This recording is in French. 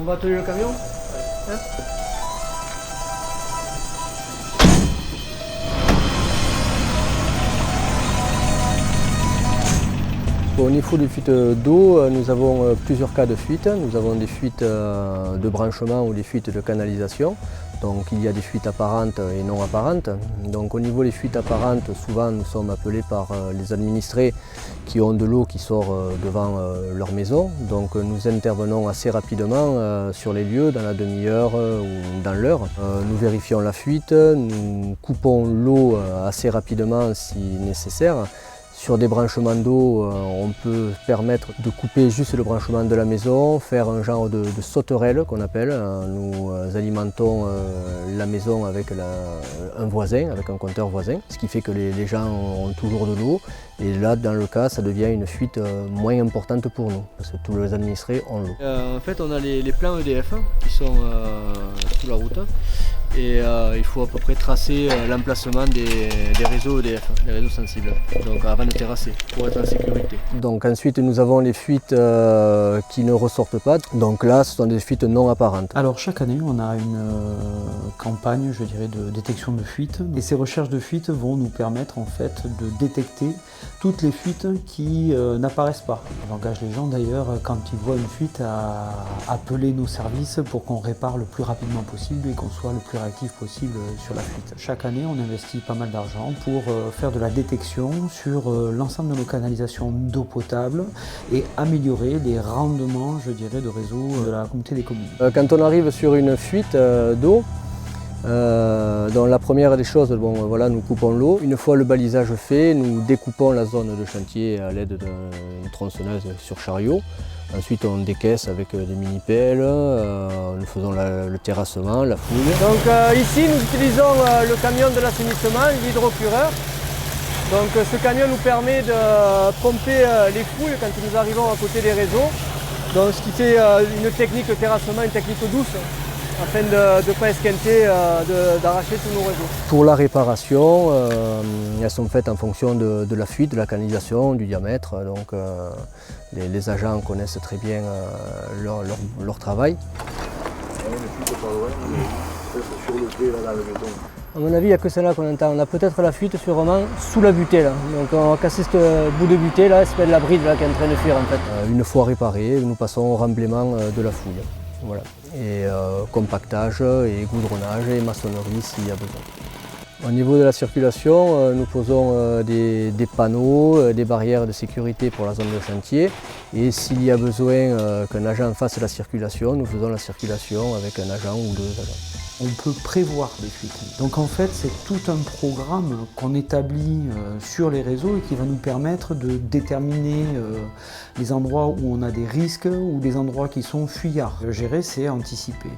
On va atteler le camion hein? Au niveau des fuites d'eau, nous avons plusieurs cas de fuite. Nous avons des fuites de branchement ou des fuites de canalisation. Donc il y a des fuites apparentes et non apparentes. Donc au niveau des fuites apparentes, souvent nous sommes appelés par les administrés qui ont de l'eau qui sort devant leur maison. Donc nous intervenons assez rapidement sur les lieux, dans la demi-heure ou dans l'heure. Nous vérifions la fuite, nous coupons l'eau assez rapidement si nécessaire. Sur des branchements d'eau, on peut permettre de couper juste le branchement de la maison, faire un genre de sauterelle qu'on appelle. Nous alimentons la maison avec un voisin, avec un compteur voisin, ce qui fait que les gens ont toujours de l'eau. Et là, dans le cas, ça devient une fuite moins importante pour nous, parce que tous les administrés ont l'eau. En fait, on a les plans EDF qui sont sous la route. Et il faut à peu près tracer l'emplacement des réseaux EDF, des réseaux sensibles, donc avant de terrasser, pour être en sécurité. Donc ensuite nous avons les fuites qui ne ressortent pas, donc là ce sont des fuites non apparentes. Alors chaque année on a une campagne je dirais de détection de fuites et ces recherches de fuites vont nous permettre en fait de détecter toutes les fuites qui n'apparaissent pas. J'engage les gens d'ailleurs quand ils voient une fuite à appeler nos services pour qu'on répare le plus rapidement possible et qu'on soit le plus réactif possible sur la fuite. Chaque année, on investit pas mal d'argent pour faire de la détection sur l'ensemble de nos canalisations d'eau potable et améliorer les rendements, je dirais, de réseau de la communauté des communes. Quand on arrive sur une fuite d'eau, donc la première des choses, voilà, nous coupons l'eau. Une fois le balisage fait, nous découpons la zone de chantier à l'aide d'une tronçonneuse sur chariot. Ensuite on décaisse avec des mini-pelles, nous faisons le terrassement, la fouille. Donc ici nous utilisons le camion de l'assainissement, l'hydrocureur. Donc ce camion nous permet de pomper les fouilles quand nous arrivons à côté des réseaux. Donc ce qui fait une technique de terrassement, une technique douce, afin de ne pas esquinter, d'arracher tous nos réseaux. Pour la réparation, elles sont faites en fonction de la fuite, de la canalisation, du diamètre. Donc les agents connaissent très bien leur travail. À mon avis, il n'y a que celle-là qu'on entend. On a peut-être la fuite sûrement sous la butée là. Donc on va casser ce bout de butée là, c'est la bride là qui est en train de fuir en fait. Une fois réparée, nous passons au remblaiement de la fouille. Voilà. Et compactage et goudronnage et maçonnerie s'il y a besoin. Au niveau de la circulation, nous posons des panneaux, des barrières de sécurité pour la zone de chantier. Et s'il y a besoin qu'un agent fasse la circulation, nous faisons la circulation avec un agent ou deux agents. On peut prévoir des fuites. Donc en fait, c'est tout un programme qu'on établit sur les réseaux et qui va nous permettre de déterminer les endroits où on a des risques ou des endroits qui sont fuyards. Gérer, c'est anticiper.